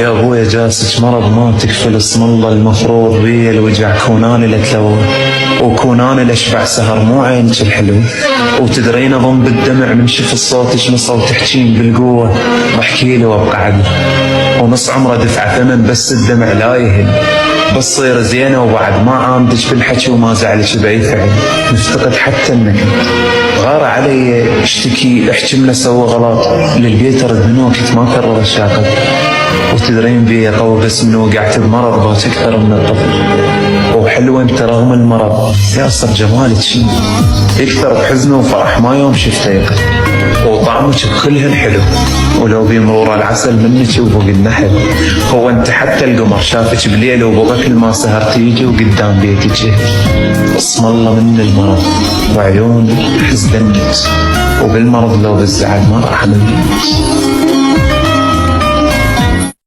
يا ابويا جاسك مرض ما تكفل اسم الله المفروض بي الوجع كونان لتلوى وكونان الاشبع سهر مو عينك الحلو وتدرين اظن بالدمع من شف صوتك نص وتحكين بالقوه بحكي له وابقى عدل ونص عمره دفع ثمن بس الدمع لا يهل بس صير زينه وبعد ما عامدك بالحكي وما زعلك باي فعل نفتقد حتى النكد غار علي اشتكي احكم سوى غلط للبيت رد من وقت ما كرر الشاقد وتدرين بي قوي بس من وقعت بمرض بوت اكثر من الطفل وحلوه انت رغم المرض يا صر جمالك شي يكثر بحزنه وفرح ما يوم شفته يقل وطعمك بكل هالحلو ولو بمرور العسل منك وفوق النحل هو انت حتى القمر شافك بليل وبقى كل ما سهرت يجي وقدام بيتك اسم الله من المرض وعيون حزدنك وبالمرض لو بالزعل ما راح امنك